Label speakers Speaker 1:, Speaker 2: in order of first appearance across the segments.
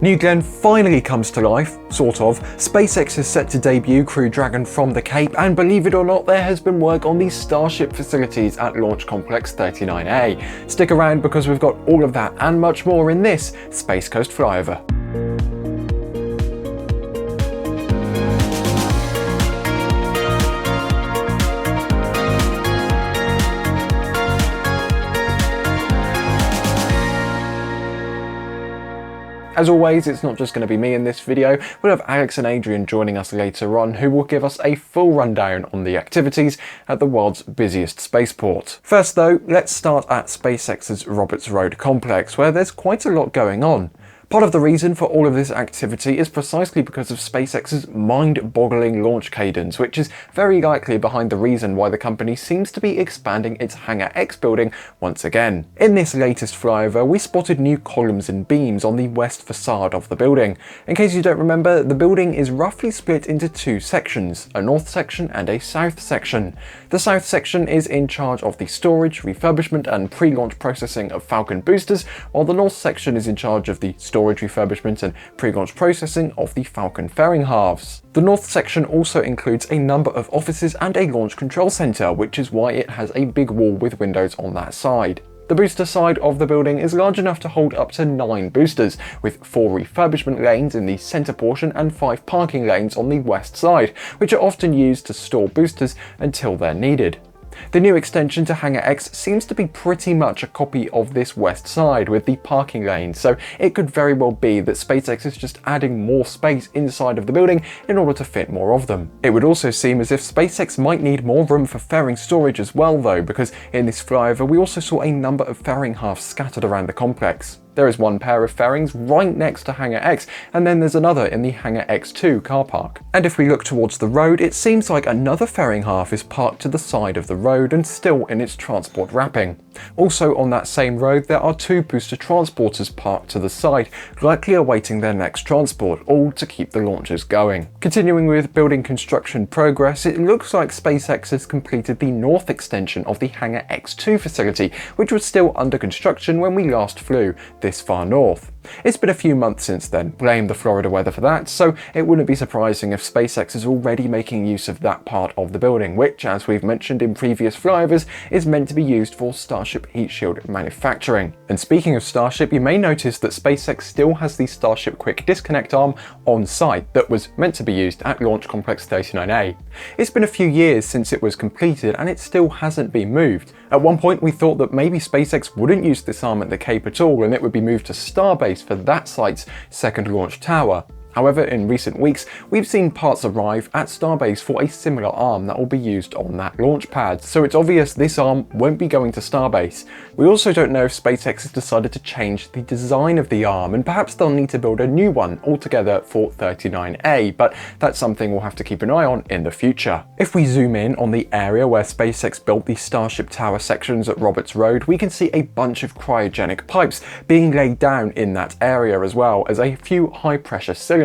Speaker 1: New Glenn finally comes to life, sort of. SpaceX is set to debut Crew-9 from the Cape, and believe it or not, there has been work on the Starship facilities at Launch Complex 39A. Stick around because we've got all of that and much more in this Space Coast Flyover. As always, it's not just going to be me in this video. We'll have Alex and Adrian joining us later on, who will give us a full rundown on the activities at the world's busiest spaceport. First though, let's start at SpaceX's Roberts Road complex, where there's quite a lot going on. Part of the reason for all of this activity is precisely because of SpaceX's mind-boggling launch cadence, which is very likely behind the reason why the company seems to be expanding its Hangar X building once again. In this latest flyover, we spotted new columns and beams on the west facade of the building. In case you don't remember, the building is roughly split into two sections, a north section and a south section. The south section is in charge of the storage, refurbishment and pre-launch processing of Falcon boosters, while the north section is in charge of the storage, refurbishment and pre-launch processing of the Falcon fairing halves. The north section also includes a number of offices and a launch control center, which is why it has a big wall with windows on that side. The booster side of the building is large enough to hold up to 9 boosters, with 4 refurbishment lanes in the center portion and 5 parking lanes on the west side, which are often used to store boosters until they're needed. The new extension to Hangar X seems to be pretty much a copy of this west side with the parking lanes, so it could very well be that SpaceX is just adding more space inside of the building in order to fit more of them. It would also seem as if SpaceX might need more room for fairing storage as well though, because in this flyover we also saw a number of fairing halves scattered around the complex. There is one pair of fairings right next to Hangar X, and then there's another in the Hangar X2 car park. And if we look towards the road, it seems like another fairing half is parked to the side of the road and still in its transport wrapping. Also on that same road, there are 2 booster transporters parked to the side, likely awaiting their next transport, all to keep the launches going. Continuing with building construction progress, it looks like SpaceX has completed the north extension of the Hangar X2 facility, which was still under construction when we last flew this far north. It's been a few months since then, blame the Florida weather for that, so it wouldn't be surprising if SpaceX is already making use of that part of the building, which, as we've mentioned in previous flyovers, is meant to be used for Starship heat shield manufacturing. And speaking of Starship, you may notice that SpaceX still has the Starship quick disconnect arm on site that was meant to be used at Launch Complex 39A. It's been a few years since it was completed and it still hasn't been moved. At one point we thought that maybe SpaceX wouldn't use this arm at the Cape at all and it would be moved to Starbase for that site's second launch tower. However, in recent weeks, we've seen parts arrive at Starbase for a similar arm that will be used on that launch pad, so it's obvious this arm won't be going to Starbase. We also don't know if SpaceX has decided to change the design of the arm, and perhaps they'll need to build a new one altogether for 39A, but that's something we'll have to keep an eye on in the future. If we zoom in on the area where SpaceX built the Starship Tower sections at Roberts Road, we can see a bunch of cryogenic pipes being laid down in that area, as well as a few high-pressure cylinders.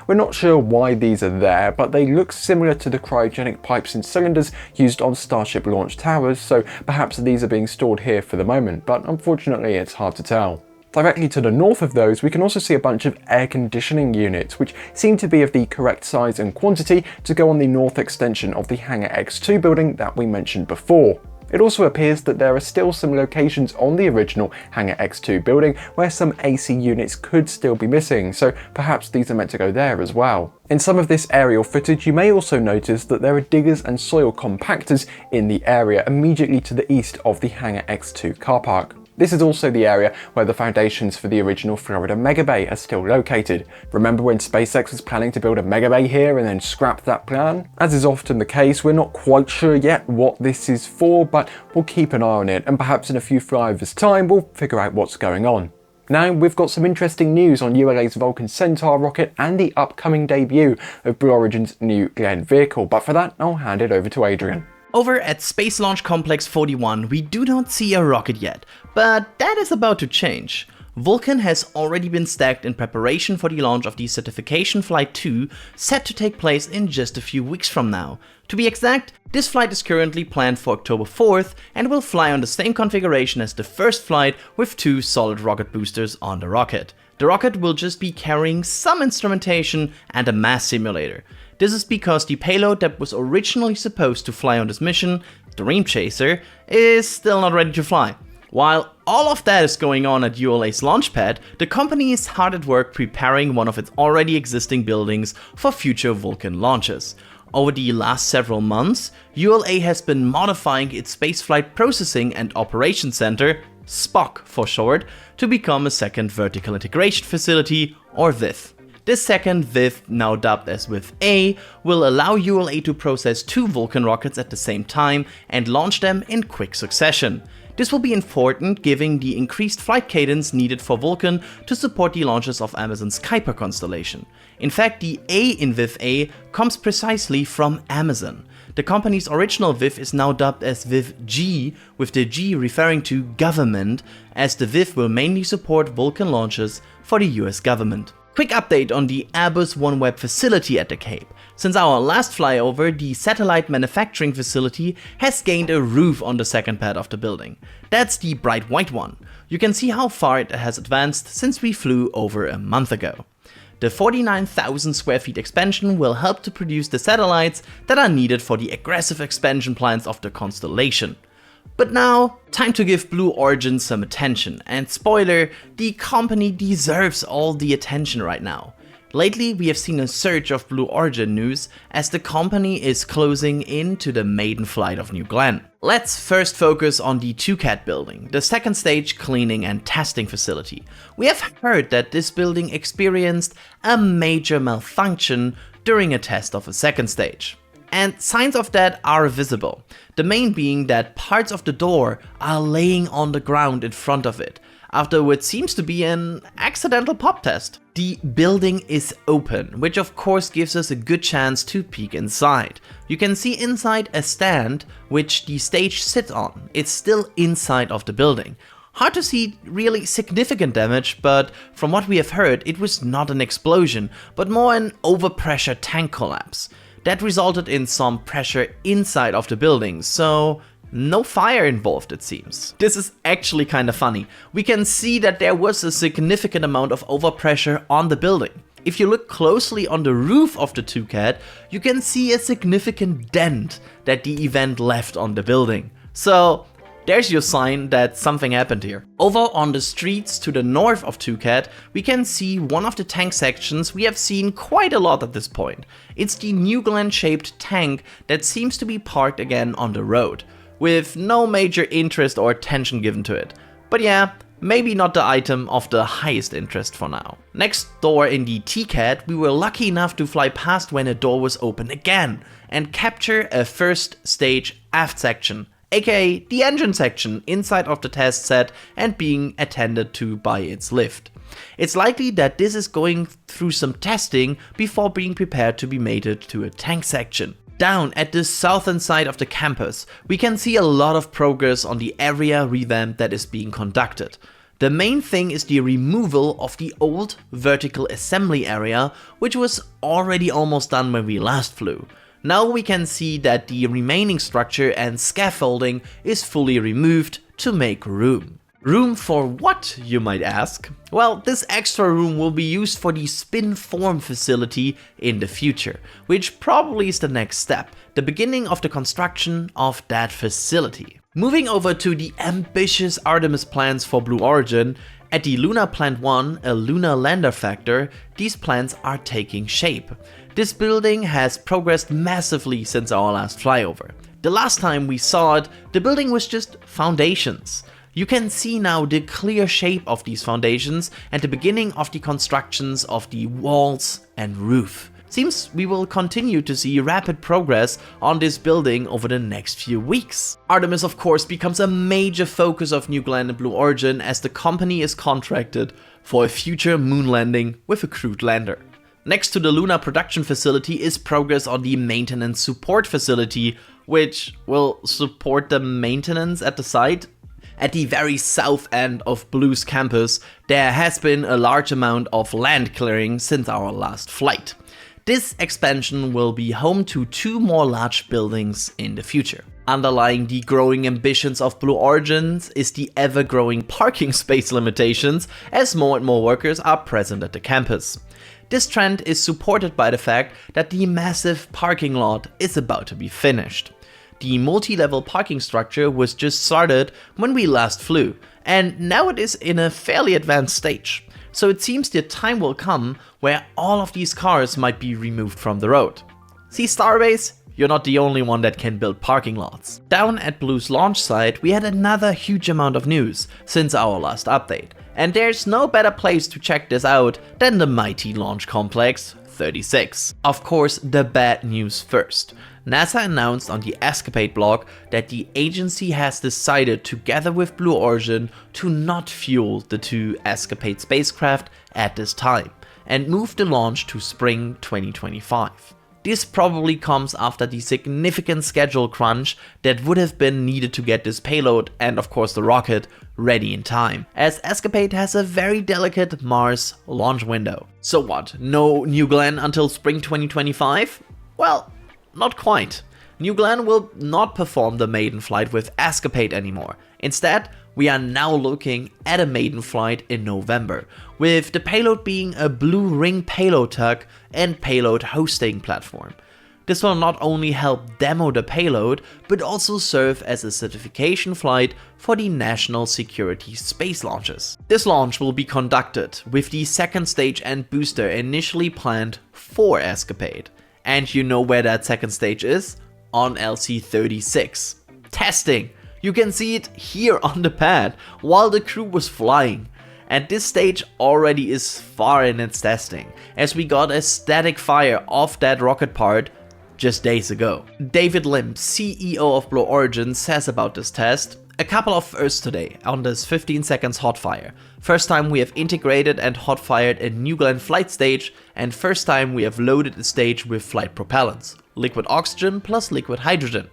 Speaker 1: We're not sure why these are there, but they look similar to the cryogenic pipes and cylinders used on Starship launch towers, so perhaps these are being stored here for the moment, but unfortunately it's hard to tell. Directly to the north of those, we can also see a bunch of air conditioning units, which seem to be of the correct size and quantity to go on the north extension of the Hangar X2 building that we mentioned before. It also appears that there are still some locations on the original Hangar X2 building where some AC units could still be missing, so perhaps these are meant to go there as well. In some of this aerial footage, you may also notice that there are diggers and soil compactors in the area immediately to the east of the Hangar X2 car park. This is also the area where the foundations for the original Florida Megabay are still located. Remember when SpaceX was planning to build a Megabay here and then scrap that plan? As is often the case, we're not quite sure yet what this is for, but we'll keep an eye on it, and perhaps in a few flyovers time we'll figure out what's going on. Now, we've got some interesting news on ULA's Vulcan Centaur rocket and the upcoming debut of Blue Origin's New Glenn vehicle, but for that I'll hand it over to Adrian.
Speaker 2: Over at Space Launch Complex 41, we do not see a rocket yet, but that is about to change. Vulcan has already been stacked in preparation for the launch of the Certification Flight 2, set to take place in just a few weeks from now. To be exact, this flight is currently planned for October 4th and will fly on the same configuration as the first flight with 2 solid rocket boosters on the rocket. The rocket will just be carrying some instrumentation and a mass simulator. This is because the payload that was originally supposed to fly on this mission, Dream Chaser, is still not ready to fly. While all of that is going on at ULA's launch pad, the company is hard at work preparing one of its already existing buildings for future Vulcan launches. Over the last several months, ULA has been modifying its spaceflight processing and operations center, SPOC for short, to become a second vertical integration facility, or VIF. This second VIF, now dubbed as VIF A, will allow ULA to process 2 Vulcan rockets at the same time and launch them in quick succession. This will be important given the increased flight cadence needed for Vulcan to support the launches of Amazon's Kuiper constellation. In fact, the A in VIF A comes precisely from Amazon. The company's original VIF is now dubbed as VIF G, with the G referring to government, as the VIF will mainly support Vulcan launches for the US government. Quick update on the Airbus OneWeb facility at the Cape. Since our last flyover, the satellite manufacturing facility has gained a roof on the second pad of the building. That's the bright white one. You can see how far it has advanced since we flew over a month ago. The 49,000 square feet expansion will help to produce the satellites that are needed for the aggressive expansion plans of the constellation. But now, time to give Blue Origin some attention, and spoiler, the company deserves all the attention right now. Lately, we have seen a surge of Blue Origin news as the company is closing into the maiden flight of New Glenn. Let's first focus on the 2CAT building, the second stage cleaning and testing facility. We have heard that this building experienced a major malfunction during a test of a second stage. And signs of that are visible, the main being that parts of the door are laying on the ground in front of it, after what seems to be an accidental pop test. The building is open, which of course gives us a good chance to peek inside. You can see inside a stand which the stage sits on. It's still inside of the building. Hard to see really significant damage, but from what we have heard, it was not an explosion, but more an overpressure tank collapse. That resulted in some pressure inside of the building, so no fire involved it seems. This is actually kinda funny. We can see that there was a significant amount of overpressure on the building. If you look closely on the roof of the 2CAT, you can see a significant dent that the event left on the building. So there's your sign that something happened here. Over on the streets to the north of 2CAT, we can see one of the tank sections we have seen quite a lot at this point. It's the New Glenn shaped tank that seems to be parked again on the road, with no major interest or attention given to it. But yeah, maybe not the item of the highest interest for now. Next door in the TCAT, we were lucky enough to fly past when a door was open again and capture a first stage aft section, aka the engine section inside of the test set and being attended to by its lift. It's likely that this is going through some testing before being prepared to be mated to a tank section. Down at the southern side of the campus, we can see a lot of progress on the area revamp that is being conducted. The main thing is the removal of the old vertical assembly area, which was already almost done when we last flew. Now we can see that the remaining structure and scaffolding is fully removed to make room. Room for what, you might ask? Well, this extra room will be used for the spin form facility in the future, which probably is the next step, the beginning of the construction of that facility. Moving over to the ambitious Artemis plans for Blue Origin, at the Lunar Plant 1, a lunar lander factor, these plans are taking shape. This building has progressed massively since our last flyover. The last time we saw it, the building was just foundations. You can see now the clear shape of these foundations and the beginning of the constructions of the walls and roof. Seems we will continue to see rapid progress on this building over the next few weeks. Artemis of course becomes a major focus of New Glenn and Blue Origin as the company is contracted for a future moon landing with a crewed lander. Next to the lunar production facility is progress on the maintenance support facility, which will support the maintenance at the site. At the very south end of Blue's campus, there has been a large amount of land clearing since our last flight. This expansion will be home to 2 more large buildings in the future. Underlying the growing ambitions of Blue Origin is the ever-growing parking space limitations as more and more workers are present at the campus. This trend is supported by the fact that the massive parking lot is about to be finished. The multi-level parking structure was just started when we last flew, and now it is in a fairly advanced stage. So it seems the time will come where all of these cars might be removed from the road. See, Starbase? You're not the only one that can build parking lots. Down at Blue's launch site, we had another huge amount of news since our last update. And there's no better place to check this out than the mighty Launch Complex 36. Of course, the bad news first. NASA announced on the Escapade blog that the agency has decided together with Blue Origin to not fuel the two Escapade spacecraft at this time and move the launch to spring 2025. This probably comes after the significant schedule crunch that would have been needed to get this payload and of course the rocket ready in time, as Escapade has a very delicate Mars launch window. So what, no New Glenn until spring 2025? Well, not quite. New Glenn will not perform the maiden flight with Escapade anymore. Instead, we are now looking at a maiden flight in November, with the payload being a Blue Ring payload tug and payload hosting platform. This will not only help demo the payload, but also serve as a certification flight for the national security space launches. This launch will be conducted with the second stage and booster initially planned for Escapade. And you know where that second stage is? On LC-36. Testing! You can see it here on the pad while the crew was flying. And this stage already is far in its testing, as we got a static fire off that rocket part just days ago. David Lim, CEO of Blue Origin, says about this test: a couple of firsts today on this 15 seconds hot fire. First time we have integrated and hot fired a New Glenn flight stage, and first time we have loaded the stage with flight propellants, liquid oxygen plus liquid hydrogen,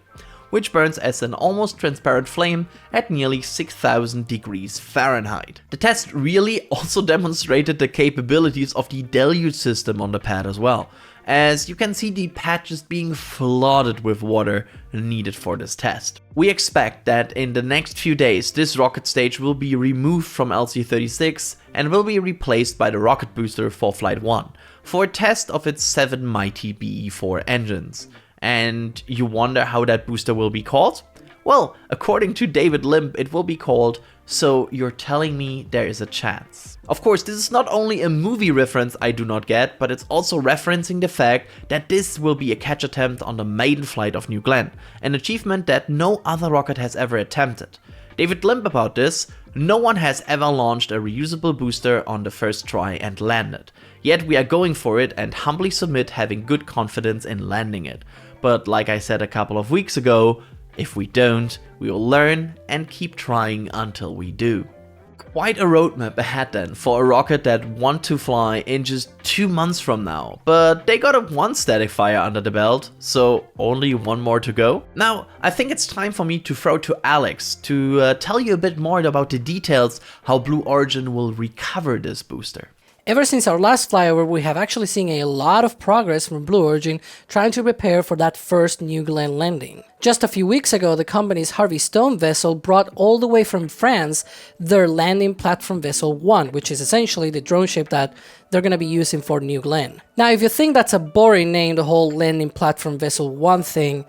Speaker 2: which burns as an almost transparent flame at nearly 6,000 degrees Fahrenheit. The test really also demonstrated the capabilities of the deluge system on the pad as well, as you can see the pad just being flooded with water needed for this test. We expect that in the next few days this rocket stage will be removed from LC-36 and will be replaced by the rocket booster for Flight 1 for a test of its 7 mighty BE-4 engines. And you wonder how that booster will be called? Well, according to David Limb, it will be called So You're Telling Me There Is a Chance. Of course, this is not only a movie reference I do not get, but it's also referencing the fact that this will be a catch attempt on the maiden flight of New Glenn, an achievement that no other rocket has ever attempted. David Limb about this: no one has ever launched a reusable booster on the first try and landed. Yet we are going for it and humbly submit having good confidence in landing it. But like I said a couple of weeks ago, if we don't, we will learn and keep trying until we do. Quite a roadmap ahead then for a rocket that wants to fly in just 2 months from now, but they got one static fire under the belt, so only one more to go. Now, I think it's time for me to throw to Alex to tell you a bit more about the details how Blue Origin will recover this booster.
Speaker 3: Ever since our last flyover, we have actually seen a lot of progress from Blue Origin trying to prepare for that first New Glenn landing. Just a few weeks ago, the company's Harvey Stone vessel brought all the way from France their landing platform vessel 1, which is essentially the drone ship that they're going to be using for New Glenn. Now, if you think that's a boring name, the whole landing platform vessel 1 thing,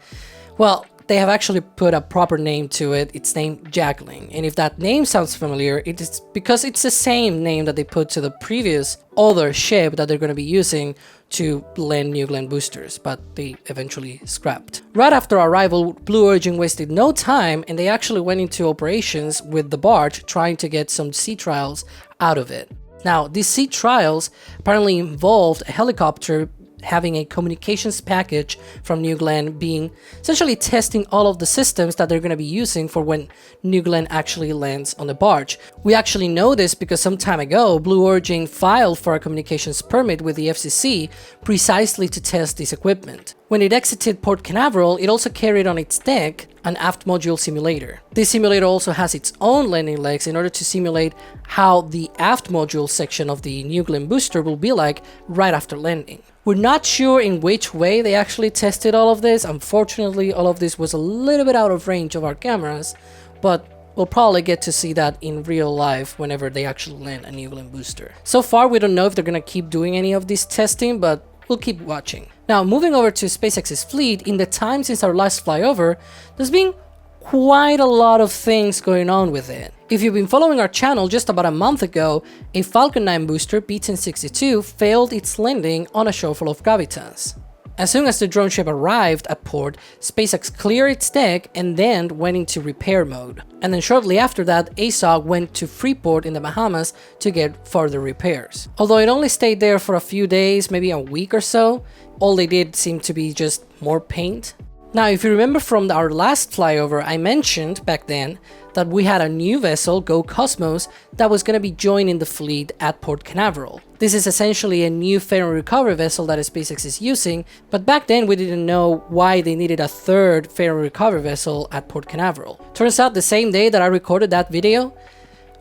Speaker 3: well, they have actually put a proper name to it. It's named Jackling. And if that name sounds familiar, it is because it's the same name that they put to the previous other ship that they're going to be using to land New Glenn boosters, but they eventually scrapped. Right after arrival, Blue Origin wasted no time and they actually went into operations with the barge, trying to get some sea trials out of it. Now, these sea trials apparently involved a helicopter having a communications package from New Glenn, being essentially testing all of the systems that they're going to be using for when New Glenn actually lands on the barge. We actually know this because some time ago, Blue Origin filed for a communications permit with the FCC precisely to test this equipment. When it exited Port Canaveral, it also carried on its deck an aft module simulator. This simulator also has its own landing legs in order to simulate how the aft module section of the New Glenn booster will be like right after landing. We're not sure in which way they actually tested all of this. Unfortunately, all of this was a little bit out of range of our cameras, but we'll probably get to see that in real life whenever they actually land a New Glenn booster. So far, we don't know if they're gonna keep doing any of this testing, but we'll keep watching. Now, moving over to SpaceX's fleet, in the time since our last flyover, there's been quite a lot of things going on with it. If you've been following our channel, just about a month ago, a Falcon 9 booster, B-1062, failed its landing on a shortfall of gravitas. As soon as the drone ship arrived at port, SpaceX cleared its deck and then went into repair mode. And then shortly after that, ASOG went to Freeport in the Bahamas to get further repairs. Although it only stayed there for a few days, maybe a week or so, all they did seemed to be just more paint. Now, if you remember from our last flyover, I mentioned back then that we had a new vessel, Go Cosmos, that was going to be joining the fleet at Port Canaveral. This is essentially a new fair and recovery vessel that SpaceX is using, but back then we didn't know why they needed a third fair and recovery vessel at Port Canaveral. Turns out the same day that I recorded that video,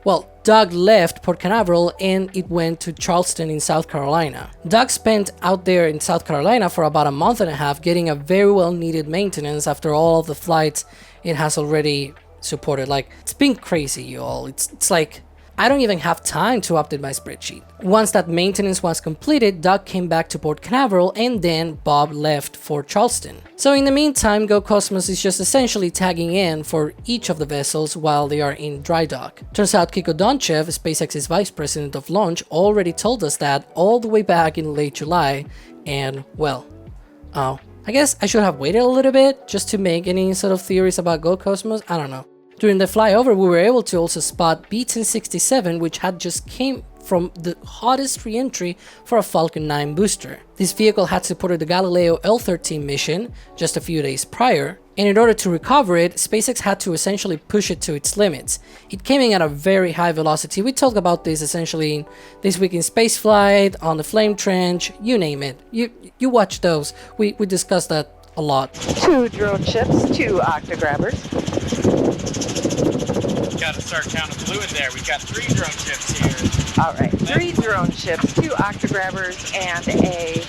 Speaker 3: well, Doug left Port Canaveral and it went to Charleston in South Carolina. Doug spent out there in South Carolina for about a month and a half getting a very well needed maintenance after all of the flights it has already supported. Like, it's been crazy, you all. It's like, I don't even have time to update my spreadsheet. Once that maintenance was completed, Doug came back to Port Canaveral and then Bob left for Charleston. So in the meantime, Go Cosmos is just essentially tagging in for each of the vessels while they are in dry dock. Turns out Kiko Donchev, SpaceX's vice president of launch, already told us that all the way back in late July, and well, I guess I should have waited a little bit just to make any sort of theories about Go Cosmos, I don't know. During the flyover, we were able to also spot B-1067, which had just came from the hottest re-entry for a Falcon 9 booster. This vehicle had supported the Galileo L-13 mission just a few days prior, and in order to recover it, SpaceX had to essentially push it to its limits. It came in at a very high velocity. We talked about this essentially this week in Spaceflight, on the Flame Trench, you name it. You watch those. We discussed that a lot.
Speaker 4: 2 drone ships, 2 octograbbers.
Speaker 5: Gotta start counting fluid there. We've got 3 drone ships here.
Speaker 4: All right, 3 drone ships, 2 octograbbers, and a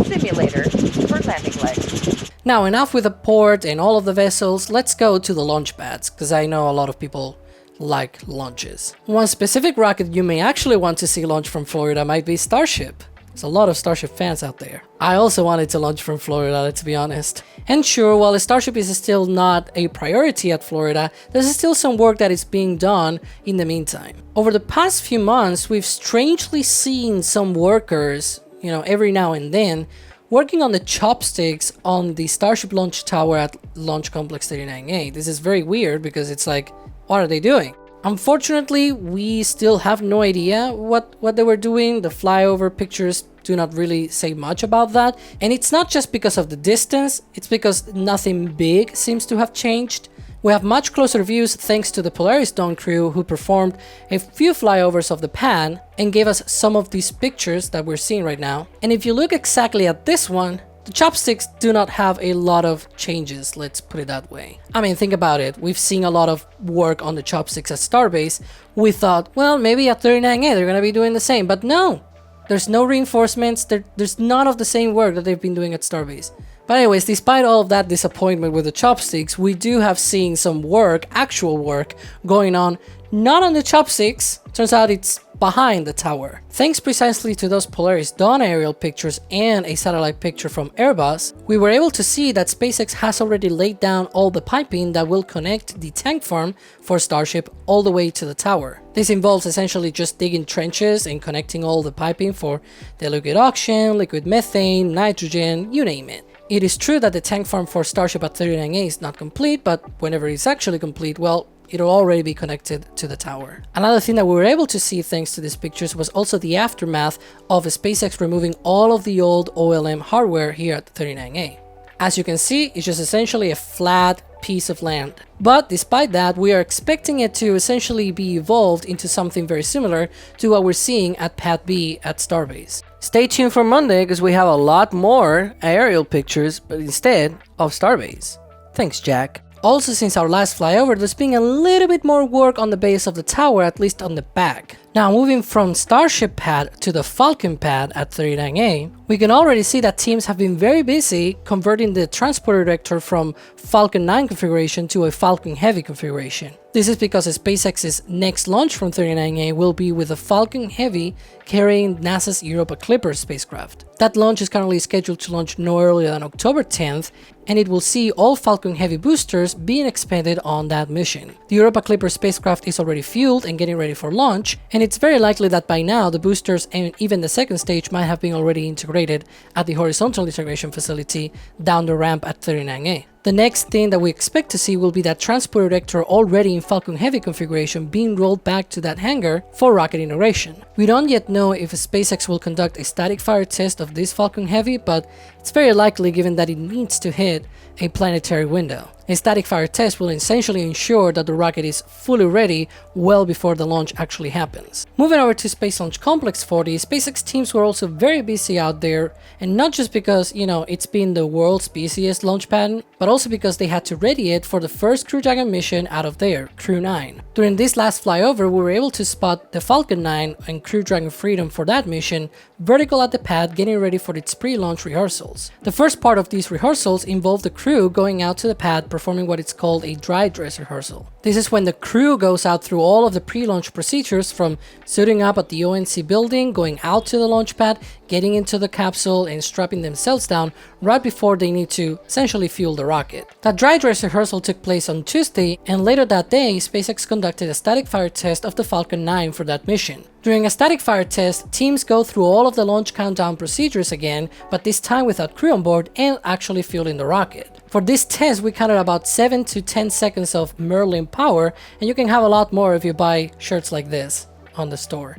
Speaker 4: simulator for landing legs.
Speaker 3: Now, enough with the port and all of the vessels, let's go to the launch pads, because I know a lot of people like launches. One specific rocket you may actually want to see launch from Florida might be Starship. There's a lot of Starship fans out there. I also wanted to launch from Florida, let's be honest. And sure, while the Starship is still not a priority at Florida, there's still some work that is being done in the meantime. Over the past few months, we've strangely seen some workers, every now and then, working on the chopsticks on the Starship launch tower at Launch Complex 39A. This is very weird because it's like, what are they doing? Unfortunately, we still have no idea what they were doing. The flyover pictures do not really say much about that. And it's not just because of the distance, it's because nothing big seems to have changed. We have much closer views thanks to the Polaris Dawn crew, who performed a few flyovers of the pad and gave us some of these pictures that we're seeing right now. And if you look exactly at this one, the chopsticks do not have a lot of changes, let's put it that way. I mean, think about it. We've seen a lot of work on the chopsticks at Starbase. We thought, well, maybe at 39A they're gonna be doing the same, but no! There's no reinforcements, there's none of the same work that they've been doing at Starbase. But anyways, despite all of that disappointment with the chopsticks, we do have seen some work, actual work, going on, not on the chopsticks. Turns out it's behind the tower. Thanks precisely to those Polaris Dawn aerial pictures and a satellite picture from Airbus, we were able to see that SpaceX has already laid down all the piping that will connect the tank farm for Starship all the way to the tower. This involves essentially just digging trenches and connecting all the piping for the liquid oxygen, liquid methane, nitrogen, you name it. It is true that the tank farm for Starship at 39A is not complete, but whenever it's actually complete, well, it'll already be connected to the tower. Another thing that we were able to see thanks to these pictures was also the aftermath of SpaceX removing all of the old OLM hardware here at 39A. As you can see, it's just essentially a flat piece of land. But despite that, we are expecting it to essentially be evolved into something very similar to what we're seeing at Pad B at Starbase. Stay tuned for Monday because we have a lot more aerial pictures, but instead of Starbase. Thanks, Jack. Also, since our last flyover, there's been a little bit more work on the base of the tower, at least on the back. Now, moving from Starship pad to the Vulcan pad at 39A, we can already see that teams have been very busy converting the transporter director from Vulcan 9 configuration to a Vulcan Heavy configuration. This is because SpaceX's next launch from 39A will be with a Vulcan Heavy carrying NASA's Europa Clipper spacecraft. That launch is currently scheduled to launch no earlier than October 10th, and it will see all Vulcan Heavy boosters being expended on that mission. The Europa Clipper spacecraft is already fueled and getting ready for launch, and it's very likely that by now the boosters and even the second stage might have been already integrated at the horizontal integration facility down the ramp at 39A. The next thing that we expect to see will be that transporter director already in Vulcan Heavy configuration being rolled back to that hangar for rocket integration. We don't yet know if SpaceX will conduct a static fire test of this Vulcan Heavy, but it's very likely given that it needs to hit a planetary window. A static fire test will essentially ensure that the rocket is fully ready well before the launch actually happens. Moving over to Space Launch Complex 40, SpaceX teams were also very busy out there, and not just because, it's been the world's busiest launch pad, but also because they had to ready it for the first Crew Dragon mission out of there, Crew-9. During this last flyover, we were able to spot the Vulcan 9 and Crew Dragon Freedom for that mission vertical at the pad getting ready for its pre-launch rehearsals. The first part of these rehearsals involved the crew going out to the pad performing what is called a dry dress rehearsal. This is when the crew goes out through all of the pre-launch procedures, from suiting up at the ONC building, going out to the launch pad, getting into the capsule and strapping themselves down right before they need to essentially fuel the rocket. That dry dress rehearsal took place on Tuesday, and later that day SpaceX conducted a static fire test of the Vulcan 9 for that mission. During a static fire test, teams go through all of the launch countdown procedures again, but this time without crew on board and actually fueling the rocket. For this test, we counted about 7 to 10 seconds of Merlin power, and you can have a lot more if you buy shirts like this on the store.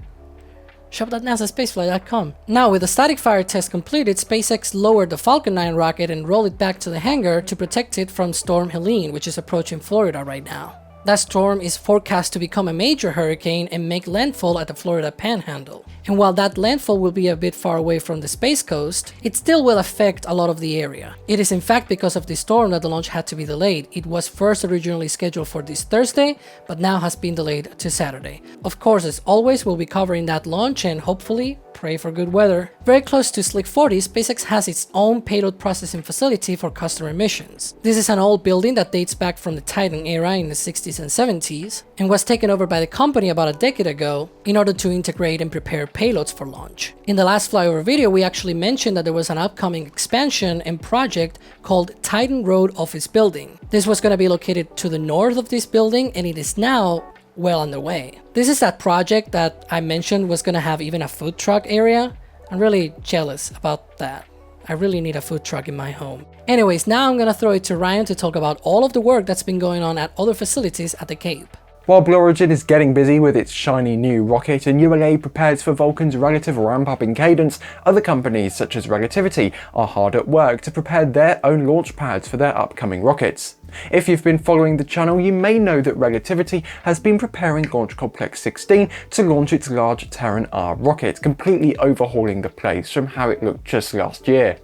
Speaker 3: Shop.nasaspaceflight.com. Now, with the static fire test completed, SpaceX lowered the Vulcan 9 rocket and rolled it back to the hangar to protect it from Storm Helene, which is approaching Florida right now. That storm is forecast to become a major hurricane and make landfall at the Florida Panhandle. And while that landfall will be a bit far away from the Space Coast, it still will affect a lot of the area. It is in fact because of this storm that the launch had to be delayed. It was first originally scheduled for this Thursday, but now has been delayed to Saturday. Of course, as always, we'll be covering that launch and hopefully pray for good weather. Very close to Slick 40, SpaceX has its own payload processing facility for customer missions. This is an old building that dates back from the Titan era in the 60s and 70s and was taken over by the company about a decade ago in order to integrate and prepare payloads for launch. In the last flyover video, we actually mentioned that there was an upcoming expansion and project called Titan Road Office Building. This was going to be located to the north of this building, and it is now well underway. This is that project that I mentioned was gonna have even a food truck area. I'm really jealous about that. I really need a food truck in my home. Anyways, now I'm gonna throw it to Ryan to talk about all of the work that's been going on at other facilities at the Cape.
Speaker 1: While Blue Origin is getting busy with its shiny new rocket and ULA prepares for Vulcan's relative ramp-up in cadence, other companies such as Relativity are hard at work to prepare their own launch pads for their upcoming rockets. If you've been following the channel, you may know that Relativity has been preparing Launch Complex 16 to launch its large Terran R rocket, completely overhauling the place from how it looked just last year.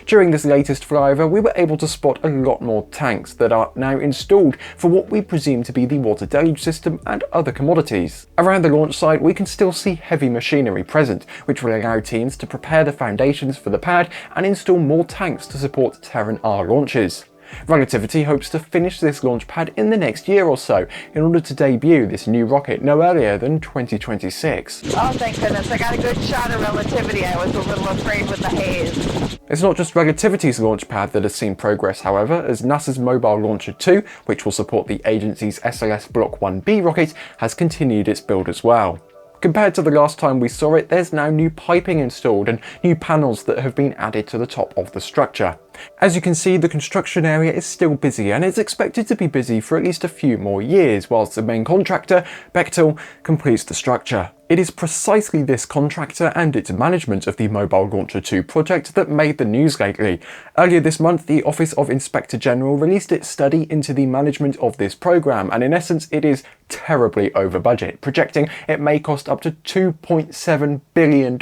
Speaker 1: During this latest flyover, we were able to spot a lot more tanks that are now installed for what we presume to be the water deluge system and other commodities. Around the launch site, we can still see heavy machinery present, which will allow teams to prepare the foundations for the pad and install more tanks to support Terran R launches. Relativity hopes to finish this launch pad in the next year or so in order to debut this new rocket no earlier than 2026.
Speaker 4: Oh, thank goodness. I got a good shot of Relativity. I was a little afraid with the haze.
Speaker 1: It's not just Relativity's launch pad that has seen progress, however, as NASA's Mobile Launcher 2, which will support the agency's SLS Block 1B rocket, has continued its build as well. Compared to the last time we saw it, there's now new piping installed and new panels that have been added to the top of the structure. As you can see, the construction area is still busy and is expected to be busy for at least a few more years, whilst the main contractor, Beil, completes the structure. It is precisely this contractor and its management of the Mobile Launcher 2 project that made the news lately. Earlier this month, the Office of Inspector General released its study into the management of this program, and in essence it is terribly over budget, projecting it may cost up to $2.7 billion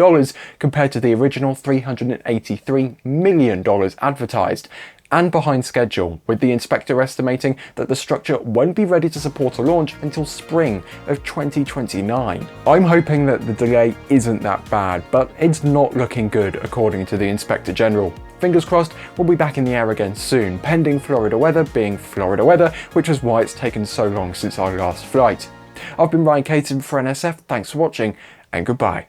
Speaker 1: compared to the original $383 million advertised. and behind schedule, with the inspector estimating that the structure won't be ready to support a launch until spring of 2029. I'm hoping that the delay isn't that bad, but it's not looking good according to the Inspector General. Fingers crossed we'll be back in the air again soon, pending Florida weather being Florida weather, which is why it's taken so long since our last flight. I've been Caton for NSF, thanks for watching, and goodbye.